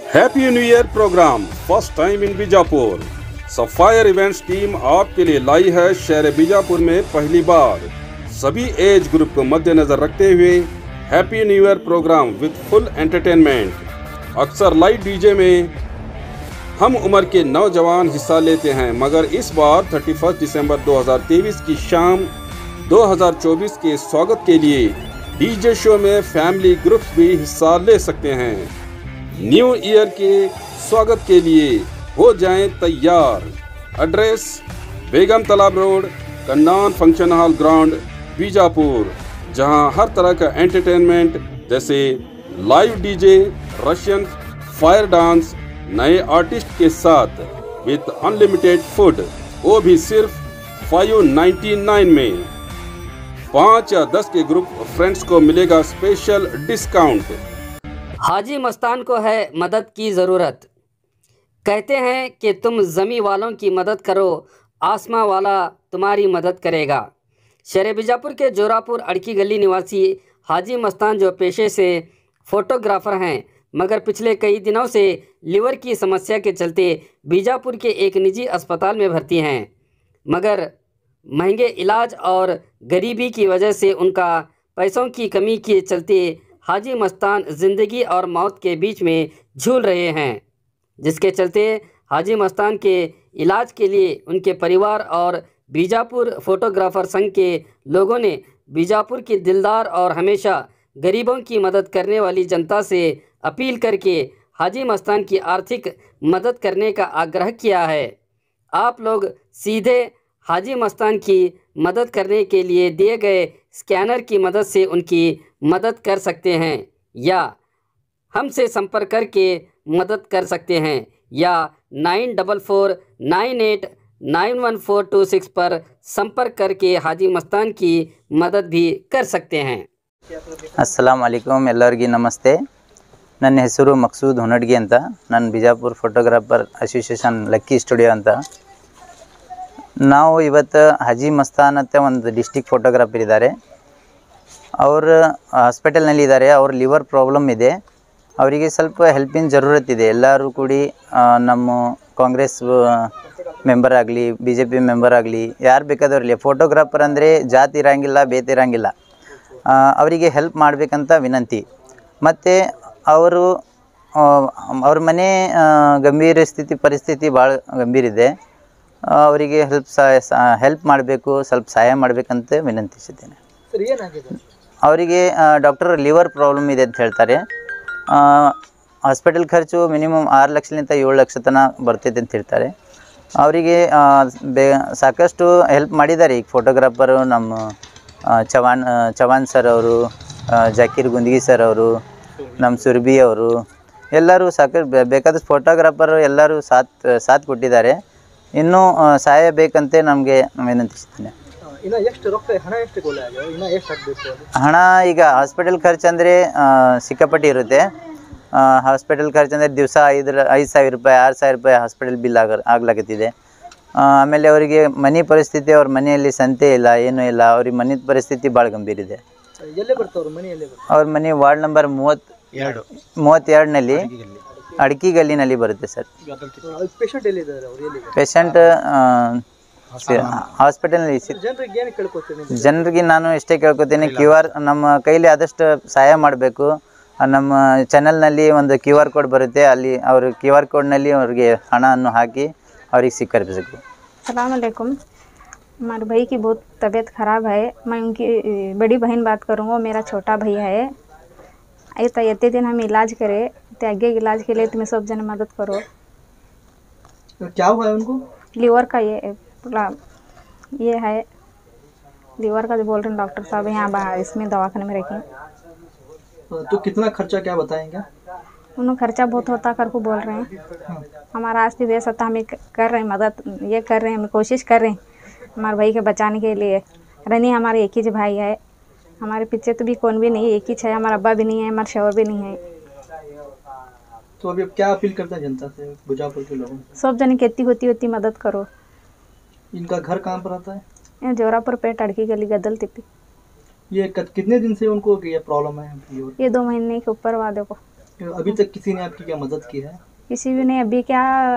Happy new year program first time in Bijapur. Sapphire events team आपके लिए लाई है शहर बीजापुर में पहली बार। सभी एज ग्रुप को मद्देनजर रखते हुए happy new year program with full entertainment. अक्सर लाइव डीजे में हम उम्र के नौजवान हिस्सा लेते हैं, मगर इस बार 31 दिसंबर 2023 की शाम 2024 के स्वागत के लिए डीजे शो में फैमिली ग्रुप्स भी हिस्सा ले सकते हैं। न्यू ईयर के स्वागत के लिए हो जाएं तैयार। Address Begum Talab road, Kannan function hall ground, Bijapur, जहां हर तरह का एंटरटेनमेंट जैसे live DJ, Russian fire dance, नए आर्टिस्ट के साथ विद अनलिमिटेड फूड, वो भी सिर्फ 599 में। 5 या 10 के ग्रुप फ्रेंड्स को मिलेगा स्पेशल डिस्काउंट। हाजी मस्तान को है मदद की ज़रूरत। कहते हैं कि तुम ज़मीं वालों की मदद करो, आसमां वाला तुम्हारी मदद करेगा। शहर बीजापुर के जोरापुर अड़की गली निवासी हाजी मस्तान, जो पेशे से फ़ोटोग्राफ़र हैं, मगर पिछले कई दिनों से लीवर की समस्या के चलते बीजापुर के एक निजी अस्पताल में भर्ती हैं। मगर महंगे इलाज और गरीबी की वजह से उनका पैसों की कमी के चलते हाजी मस्तान ज़िंदगी और मौत के बीच में झूल रहे हैं, जिसके चलते हाजी मस्तान के इलाज के लिए उनके परिवार और बीजापुर फ़ोटोग्राफ़र संघ के लोगों ने बीजापुर की दिलदार और हमेशा गरीबों की मदद करने वाली जनता से अपील करके हाजी मस्तान की आर्थिक मदद करने का आग्रह किया है। आप लोग सीधे हाजी मस्तान की मदद करने के लिए दिए गए स्कैनर की मदद से उनकी मदद कर सकते हैं, या हमसे संपर्क करके मदद कर सकते हैं, या 9449891426 पर संपर्क करके हाजी मस्तान की मदद भी कर सकते हैं। अस्सलाम वालेकुम, ಎಲ್ಲರಿಗೂ ನಮಸ್ತೆ। ನನ್ನ ಹೆಸರು ಮಕ್ಸೂದ್ ಹೊನಡ್ಗಿ ಅಂತ। ನಾನು Bijapur photographer association lucky studio ಅಂತ। ನಾವು ಇವತ್ತು ಹಾಜಿ ಮಸ್ತಾನ್ ಅಂತ ಒಂದು ಡಿಸ್ಟ್ರಿಕ್ಟ್ ಫೋಟೋಗ್ರಾಫರ್ ಇದ್ದಾರೆ। ಅವರು ಹಾಸ್ಪಿಟಲ್ನಲ್ಲಿ ಇದ್ದಾರೆ। ಅವ್ರ ಲಿವರ್ ಪ್ರಾಬ್ಲಮ್ ಇದೆ, ಅವರಿಗೆ ಸ್ವಲ್ಪ ಹೆಲ್ಪಿನ ಜರೂರತ್ ಇದೆ। ಎಲ್ಲರೂ ಕೂಡಿ ನಮ್ಮ ಕಾಂಗ್ರೆಸ್ ಮೆಂಬರ್ ಆಗಲಿ, ಬಿ ಜೆ ಪಿ ಮೆಂಬರ್ ಆಗಲಿ, ಯಾರು ಬೇಕಾದವ್ರು ಇರಲಿ, ಫೋಟೋಗ್ರಾಫರ್ ಅಂದರೆ ಜಾತಿ ಇರೋಂಗಿಲ್ಲ, ಬೇತೆ ಇರೋಂಗಿಲ್ಲ, ಅವರಿಗೆ ಹೆಲ್ಪ್ ಮಾಡಬೇಕಂತ ವಿನಂತಿ। ಮತ್ತು ಅವರು ಅವ್ರ ಮನೆ ಗಂಭೀರ ಪರಿಸ್ಥಿತಿ ಭಾಳ ಗಂಭೀರ ಇದೆ, ಅವರಿಗೆ ಹೆಲ್ಪ್ ಮಾಡಬೇಕು, ಸ್ವಲ್ಪ ಸಹಾಯ ಮಾಡಬೇಕಂತ ವಿನಂತಿಸಿದ್ದೇನೆ। ಅವರಿಗೆ ಡಾಕ್ಟರ್ ಲಿವರ್ ಪ್ರಾಬ್ಲಮ್ ಇದೆ ಅಂತ ಹೇಳ್ತಾರೆ। ಹಾಸ್ಪಿಟಲ್ ಖರ್ಚು ಮಿನಿಮಮ್ 6 ಲಕ್ಷದಿಂದ 7 ಲಕ್ಷ ತನಕ ಬರ್ತೈತೆ ಅಂತ ಹೇಳ್ತಾರೆ। ಅವರಿಗೆ ಸಾಕಷ್ಟು ಹೆಲ್ಪ್ ಮಾಡಿದ್ದಾರೆ ಈಗ ಫೋಟೋಗ್ರಾಫರು, ನಮ್ಮ ಚವಾನ್ ಸರ್ ಅವರು, ಜಾಕೀರ್ ಗುಂದಗಿ ಸರ್ ಅವರು, ನಮ್ಮ ಸುರ್ಬಿ ಅವರು, ಎಲ್ಲರೂ ಸಾಕಷ್ಟು ಬೇಕಾದಷ್ಟು ಫೋಟೋಗ್ರಾಫರು ಎಲ್ಲರೂ ಸಾಥ್ ಕೊಟ್ಟಿದ್ದಾರೆ। ಇನ್ನೂ ಸಹಾಯ ಬೇಕಂತೆ ನಮಗೆ ವಿನಂತಿಸ್ತೀನಿ। ಹಣ ಈಗ ಹಾಸ್ಪಿಟಲ್ ಖರ್ಚು ಅಂದರೆ ಸಿಕ್ಕಾಪಟ್ಟಿ ಇರುತ್ತೆ। ಹಾಸ್ಪಿಟಲ್ ಖರ್ಚು ಅಂದರೆ ದಿವಸ 5,000 ರೂಪಾಯಿ 6,000 ರೂಪಾಯಿ ಹಾಸ್ಪಿಟಲ್ ಬಿಲ್ ಆಗ್ಲಾಕತ್ತಿದೆ। ಆಮೇಲೆ ಅವರಿಗೆ ಮನೆ ಪರಿಸ್ಥಿತಿ, ಅವ್ರ ಮನೆಯಲ್ಲಿ ಸಂತೆ ಇಲ್ಲ, ಏನೂ ಇಲ್ಲ, ಅವ್ರಿಗೆ ಮನೆ ಪರಿಸ್ಥಿತಿ ಭಾಳ ಗಂಭೀರ ಇದೆ। ಅವ್ರ ಮನೆ ವಾರ್ಡ್ ನಂಬರ್ 32ನಲ್ಲಿ ಅಡ್ಕಿ ಗಲ್ಲಿನಲ್ಲಿ ಬರುತ್ತೆ ಸರ್। ಪೇಷಂಟ್ ಹಾಸ್ಪಿಟಲ್ನಲ್ಲಿ ಜನರಿಗೆ ನಾನು ಇಷ್ಟೇ ಕೇಳ್ಕೊತೀನಿ, QR ನಮ್ಮ ಕೈಲಿ ಆದಷ್ಟು ಸಹಾಯ ಮಾಡಬೇಕು। ನಮ್ಮ ಚಾನಲ್ನಲ್ಲಿ ಒಂದು QR ಕೋಡ್ ಬರುತ್ತೆ, ಅಲ್ಲಿ ಅವರು QR ಕೋಡ್ನಲ್ಲಿ ಅವ್ರಿಗೆ ಹಣವನ್ನು ಹಾಕಿ ಅವ್ರಿಗೆ ಸಿಕ್ಕರಿಸಬೇಕು। अस्सलाम वालेकुम। हमारे भाई की बहुत तबीयत ख़राब है। मैं उनकी बड़ी बहन बात करूँगा, मेरा छोटा भाई है। इतने दिन हम इलाज करे, तो आगे इलाज के लिए तुम्हें सब जन मदद करो। क्या हुआ है उनको? लीवर का ये है, लीवर का जो बोल रहे हैं डॉक्टर साहब, यहाँ बाहर इसमें दवाखाने में रखें। तो कितना खर्चा क्या बताएंगे? उन्होंने खर्चा बहुत होता कर को बोल रहे हैं। हमारा आज भी बेस होता, हम कर रहे हैं मदद, ये कर रहे हैं, हम कोशिश कर रहे हैं हमारे भाई के बचाने के लिए। रनी हमारे एक ही भाई है, हमारे पीछे तो भी कौन भी नहीं, एक ही है, हमारा अब्बा भी नहीं है, हमारे शौहर भी नहीं है। तो अभी क्या अपील करते हैं जनता से, बीजापुर के लोगों से? सब जने खेती होती मदद करो। इनका घर कहाँ पर आता है? जोरापुर पेट अड़की गली गदल तिप्पी। ये कितने दिन से उनको ये प्रॉब्लम है? ये 2 महीने के ऊपर वाले को। अभी तक किसी ने आपकी क्या मदद की है? किसी भी ने अभी क्या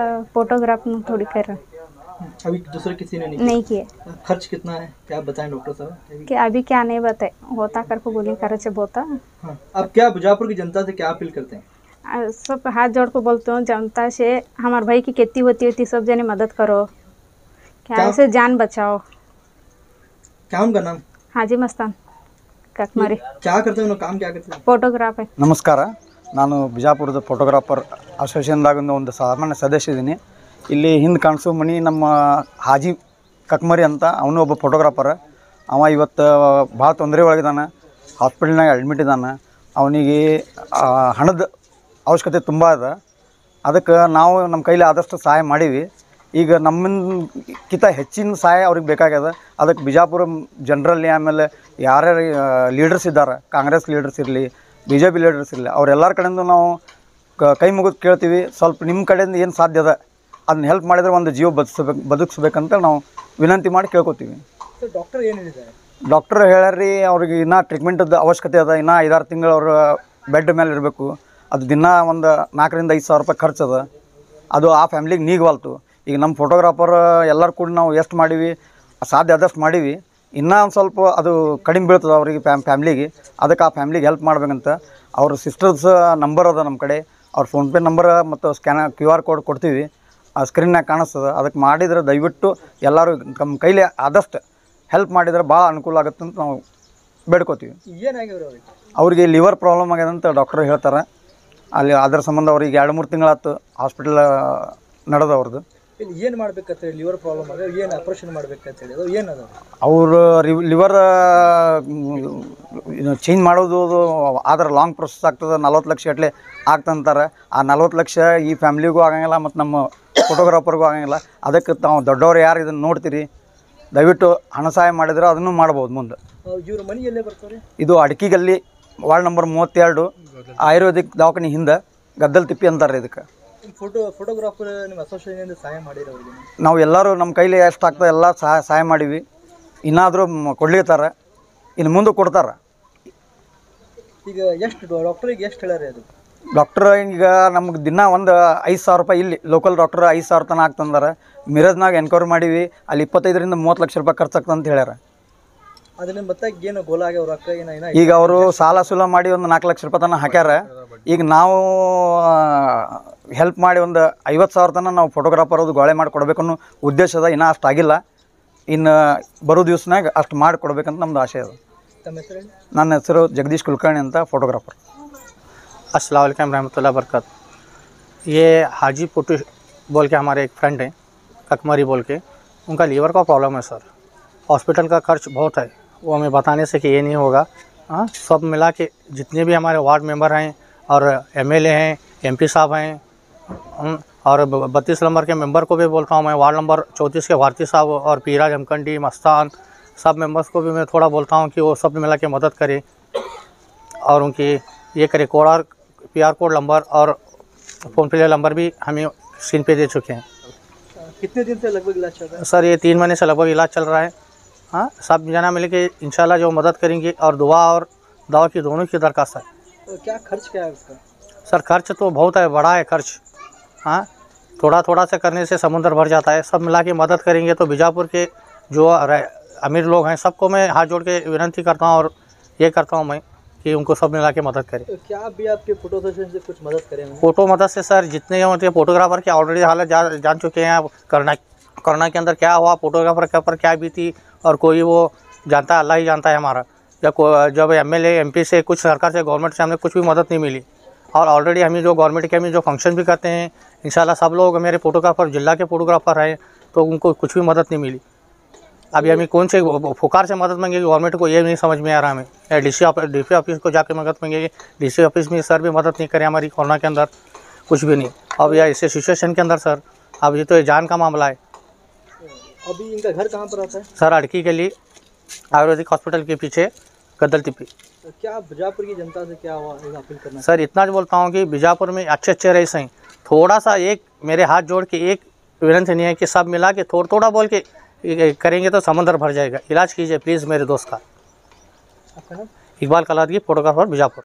फोटोग्राफ में थोड़ी कर रहे अभी दूसरे किसी ने नहीं किए खर्च कितना है क्या बताएं डॉक्टर साहब? कि अभी क्या नहीं बताए होता कर को बोली कर होता। हाँ, अब क्या बीजापुर की जनता से क्या अपील करते हैं? सब हाथ जोड़ को बोलते हूँ जनता से, हमारे भाई की खेती होती सब जने मदद करो, क्या ऐसे जान बचाओ। क्या उनका नाम? हाजी मस्तान ककमरी। क्या करते हैं काम क्या करते हैं? ಫೋಟೋಗ್ರಾಫ್ है। ನಮಸ್ಕಾರ, ನಾನು ಬಿಜಾಪುರದ ಫೋಟೋಗ್ರಾಫರ್ ಅಸೋಸಿಯೇಷನ್ದಾಗ ಒಂದು ಸಾಮಾನ್ಯ ಸದಸ್ಯ ಇದ್ದೀನಿ. ಇಲ್ಲಿ ಹಿಂದೆ ಕಾಣಿಸೋ ಮನೆ ನಮ್ಮ ಹಾಜಿ ಕಕ್ಮರಿ ಅಂತ, ಅವನು ಒಬ್ಬ ಫೋಟೋಗ್ರಾಫರ್. ಅವ ಇವತ್ತು ಭಾಳ ತೊಂದರೆ ಒಳಗಿದ್ದಾನೆ, ಹಾಸ್ಪಿಟಲ್ನಾಗ ಅಡ್ಮಿಟ್ ಇದ್ದಾನೆ. ಅವನಿಗೆ ಹಣದ ಅವಶ್ಯಕತೆ ತುಂಬ ಇದೆ. ಅದಕ್ಕೆ ನಾವು ನಮ್ಮ ಕೈಲಿ ಆದಷ್ಟು ಸಹಾಯ ಮಾಡೀವಿ. ಈಗ ನಮ್ಮಿಂದಕ್ಕಿಂತ ಹೆಚ್ಚಿನ ಸಹಾಯ ಅವ್ರಿಗೆ ಬೇಕಾಗ್ಯದ. ಅದಕ್ಕೆ ಬಿಜಾಪುರ ಜನರಲ್ಲಿ, ಆಮೇಲೆ ಯಾರ್ಯಾರು ಲೀಡರ್ಸ್ ಇದ್ದಾರೆ, ಕಾಂಗ್ರೆಸ್ ಲೀಡರ್ಸ್ ಇರಲಿ, ಬಿ ಜೆ ಪಿ ಲೀಡರ್ಸ್ ಇರಲಿ, ಅವರೆಲ್ಲರ ಕಡೆಯಿಂದ ನಾವು ಕೈ ಮುಗಿದು ಕೇಳ್ತೀವಿ. ಸ್ವಲ್ಪ ನಿಮ್ಮ ಕಡೆಯಿಂದ ಏನು ಸಾಧ್ಯ ಅದ ಅದನ್ನ ಹೆಲ್ಪ್ ಮಾಡಿದರೆ ಒಂದು ಜೀವ ಬದುಕಿಸ್ಬೇಕಂತ ನಾವು ವಿನಂತಿ ಮಾಡಿ ಕೇಳ್ಕೊತೀವಿ. ಡಾಕ್ಟರ್ ಏನು ಹೇಳಿದ್ದಾರೆ? ಡಾಕ್ಟರ್ ಹೇಳ್ಯಾರ್ರಿ, ಅವ್ರಿಗೆ ಇನ್ನೂ ಟ್ರೀಟ್ಮೆಂಟದ ಅವಶ್ಯಕತೆ ಅದ. ಇನ್ನೂ 5-6 ತಿಂಗಳು ಅವ್ರ ಬೆಡ್ ಮೇಲೆ ಇರಬೇಕು. ಅದು ದಿನ ಒಂದು 4,000-5,000 ರೂಪಾಯಿ ಖರ್ಚು ಅದ. ಅದು ಆ ಫ್ಯಾಮ್ಲಿಗೆ ನೀಗವಾಲ್ತು. ಈಗ ನಮ್ಮ ಫೋಟೋಗ್ರಾಫರ್ ಎಲ್ಲರೂ ಕೂಡ ನಾವು ಎಷ್ಟು ಮಾಡೀವಿ ಸಾಧ್ಯ ಆದಷ್ಟು ಮಾಡೀವಿ. ಇನ್ನೂ ಒಂದು ಸ್ವಲ್ಪ ಅದು ಕಡಿಮೆ ಬೀಳ್ತದೆ ಅವ್ರಿಗೆ ಫ್ಯಾಮ್ಲಿಗೆ. ಅದಕ್ಕೆ ಆ ಫ್ಯಾಮ್ಲಿಗೆ ಹೆಲ್ಪ್ ಮಾಡ್ಬೇಕಂತ ಅವ್ರ ಸಿಸ್ಟರ್ಸ್ ನಂಬರ್ ಅದ ನಮ್ಮ ಕಡೆ. ಅವ್ರ ಫೋನ್ಪೇ ನಂಬರ್ ಮತ್ತು QR ಕೋಡ್ ಕೊಡ್ತೀವಿ, ಆ ಸ್ಕ್ರೀನ್ನಾಗ ಕಾಣಿಸ್ತದೆ. ಅದಕ್ಕೆ ಮಾಡಿದರೆ ದಯವಿಟ್ಟು ಎಲ್ಲರೂ ನಮ್ಮ ಕೈಲಿ ಆದಷ್ಟು ಹೆಲ್ಪ್ ಮಾಡಿದರೆ ಭಾಳ ಅನುಕೂಲ ಆಗುತ್ತೆ ಅಂತ ನಾವು ಬೇಡ್ಕೋತೀವಿ. ಏನಾಗ್ಯವ್ರು ಅವ್ರಿಗೆ? ಅವ್ರಿಗೆ ಲಿವರ್ ಪ್ರಾಬ್ಲಮ್ ಆಗ್ಯದಂತ ಡಾಕ್ಟರ್ ಹೇಳ್ತಾರೆ. ಅಲ್ಲಿ ಅದರ ಸಂಬಂಧ ಅವ್ರಿಗೆ 2-3 ತಿಂಗಳಾಯ್ತು ಹಾಸ್ಪಿಟಲ್ ನಡೆದವ್ರದ್ದು. ಇಲ್ಲಿ ಏನು ಮಾಡ್ಬೇಕಂತ ಲಿವರ್ ಪ್ರಾಬ್ಲಮ್ ಆಗ ಏನು ಆಪ್ರೇಷನ್ ಮಾಡ್ಬೇಕಂತ ಹೇಳಿ ಅದು ಏನದ? ಅವರು ಲಿವರ್ ಚೇಂಜ್ ಮಾಡೋದು ಆದ್ರೆ ಲಾಂಗ್ ಪ್ರೊಸೆಸ್ ಆಗ್ತದೆ. 40 ಲಕ್ಷ ಗಟ್ಟಲೆ ಆಗ್ತಂತಾರೆ. ಆ 40 ಲಕ್ಷ ಈ ಫ್ಯಾಮ್ಲಿಗೂ ಆಗಂಗಿಲ್ಲ ಮತ್ತು ನಮ್ಮ ಫೋಟೋಗ್ರಾಫರ್ಗೂ ಆಗಂಗಿಲ್ಲ. ಅದಕ್ಕೆ ತಾವು ದೊಡ್ಡವ್ರು ಯಾರು ಇದನ್ನು ನೋಡ್ತೀರಿ, ದಯವಿಟ್ಟು ಹಣ ಸಹಾಯ ಮಾಡಿದ್ರೆ ಅದನ್ನು ಮಾಡ್ಬೋದು ಮುಂದೆ. ಇವ್ರ ಮನೆ ಎಲ್ಲೇ ಬರ್ತಾರೆ? ಇದು ಅಡಕಿಗಲ್ಲಿ ವಾರ್ಡ್ ನಂಬರ್ 32 ಆಯುರ್ವೇದಿಕ್ ದವಾಖಾನೆ ಹಿಂದೆ ಗದ್ದಲ್ ತಿಪ್ಪಿ ಅಂತಾರೆ ಇದಕ್ಕೆ. ಫೋಟೋಗ್ರಾಫರ್ ನಿಮ್ಮ ಅಸೋಸಿಯೇಷನ್ ಸಹಾಯ ಮಾಡಿರೋರಿಗೆ ನಾವು ಎಲ್ಲರೂ ನಮ್ಮ ಕೈಲಿ ಎಷ್ಟು ಆಗ್ತದೆ ಎಲ್ಲ ಸಹಾಯ ಮಾಡೀವಿ. ಇನ್ನಾದರೂ ಕೊಡ್ಲಿಕ್ತಾರೆ, ಇನ್ನು ಮುಂದೆ ಕೊಡ್ತಾರೆ. ಈಗ ಎಷ್ಟು ಡಾಕ್ಟ್ರಿಗೆ ಎಷ್ಟು ಹೇಳ್ಯಾರ? ಅದು ಡಾಕ್ಟ್ರ್ ಈಗ ನಮ್ಗೆ ದಿನ ಒಂದು 5,000 ರೂಪಾಯಿ ಇಲ್ಲಿ ಲೋಕಲ್ ಡಾಕ್ಟ್ರ್ 5,000 ತನಕ ಆಗ್ತಂದಾರೆ. ಮಿರಜ್ನಾಗ ಎನ್ಕ್ವೈರಿ ಮಾಡೀವಿ, ಅಲ್ಲಿ 25-30 ಲಕ್ಷ ರೂಪಾಯಿ ಖರ್ಚಾಗ್ತದೆ ಅಂತ ಹೇಳ್ಯಾರ. ಅದನ್ನ ಮತ್ತೆ ಏನು ಗೋಲ ಆಗ್ಯಾವ ರೊಕ್ಕ ಏನ? ಈಗ ಅವರು ಸಾಲ ಸೂಲ ಮಾಡಿ ಒಂದು 4 ಲಕ್ಷ ರೂಪಾಯಿ ತನಕ ಹಾಕ್ಯಾರ. ಈಗ ನಾವು ಹೆಲ್ಪ್ ಮಾಡಿ ಒಂದು 50,000 ತನಕ ನಾವು ಫೋಟೋಗ್ರಾಫರ್ ಅದು ಗೋಳೆ ಮಾಡಿ ಕೊಡಬೇಕನ್ನೋ ಉದ್ದೇಶದ. ಇನ್ನೂ ಅಷ್ಟು ಆಗಿಲ್ಲ, ಇನ್ನು ಬರೋ ದಿವ್ಸನಾಗ ಅಷ್ಟು ಮಾಡಿ ಕೊಡ್ಬೇಕಂತ ನಮ್ಮದು ಆಸೆ ಅದ. ತಮ್ಮ ಹೆಸರು? ನನ್ನ ಹೆಸರು ಜಗದೀಶ್ ಕುಲಕರ್ಣಿ ಅಂತ, ಫೋಟೋಗ್ರಾಫರ್. अस्सलाम वालेकुम रहमतुल्लाह बरकत। ये हाजी पुट्टू बोल के हमारे एक फ्रेंड हैं, ककमरी बोल के, उनका लीवर का प्रॉब्लम है सर। हॉस्पिटल का खर्च बहुत है, वो हमें बताने से कि ये नहीं होगा। हाँ, सब मिला के जितने भी हमारे वार्ड मेंबर हैं और MLA हैं, MP साहब हैं, और 32 नंबर के मेंबर को भी बोलता हूँ मैं, वार्ड नंबर 34 के भारती साहब और पीरा जमकंडी मस्तान सब मेंबर्स को भी मैं थोड़ा बोलता हूँ कि वो सब मिला के मदद करें और उनकी ये करे। PR कोड नंबर और फ़ोन पे नंबर भी हमें स्क्रीन पे दे चुके हैं। कितने दिन से लगभग इलाज चल रहा है? सर ये 3 महीने से लगभग इलाज चल रहा है। हाँ, सब जना मिल के इंशाल्लाह जो मदद करेंगे, और दुआ और दवा की दोनों की दरख्वास्त है। तो क्या खर्च क्या है उसका? सर खर्च तो बहुत है, बड़ा है खर्च। हाँ, थोड़ा थोड़ा से करने से समुद्र भर जाता है। सब मिला के मदद करेंगे तो बीजापुर के जो अमीर लोग हैं सबको मैं हाथ जोड़ के विनती करता हूँ और ये करता हूँ मैं कि उनको सब मिला के मदद करें। तो क्या भी आपके फोटो सेशन से कुछ मदद करें? फ़ोटो मदद से सर जितने होते हैं फोटोग्राफर की ऑलरेडी हालत जान चुके हैं। अब कोरोना के अंदर क्या हुआ, फोटोग्राफर के ऊपर क्या बीती, और कोई वो जानता है, अल्लाह ही जानता है हमारा। जब MLA MP से कुछ सरकार से गवर्नमेंट से हमें कुछ भी मदद नहीं मिली, और ऑलरेडी हमें जो गवर्नमेंट के हमें जो फंक्शन भी करते हैं इंशाल्लाह सब लोग मेरे फोटोग्राफर जिला के फोटोग्राफर हैं, तो उनको कुछ भी मदद नहीं मिली। अभी हमें कौन से फुकार से मदद मांगेगी गवर्नमेंट को, ये नहीं समझ में आ रहा हमें। या DC ऑफिस को जाके मदद मांगेगी, DC ऑफिस में सर भी मदद नहीं करे हमारी कोरोना के अंदर, कुछ भी नहीं। अब यह इस सिचुएशन के अंदर सर, अब ये तो जान का मामला है। अभी इनका घर कहाँ पर आता है? सर अड़की के लिए आयुर्वेदिक हॉस्पिटल के पीछे गद्दल तिप्पी। तो क्या बीजापुर की जनता से क्या हुआ अपील करना? सर इतना बोलता हूँ कि बीजापुर में अच्छे रईस हैं, थोड़ा सा एक मेरे हाथ जोड़ के एक विनती नहीं है कि सब मिला के थोड़ा बोल के करेंगे तो समंदर भर जाएगा। इलाज कीजिए प्लीज़ मेरे दोस्त का। आपका नाम? इकबाल कलादगी, फोटोग्राफर बीजापुर।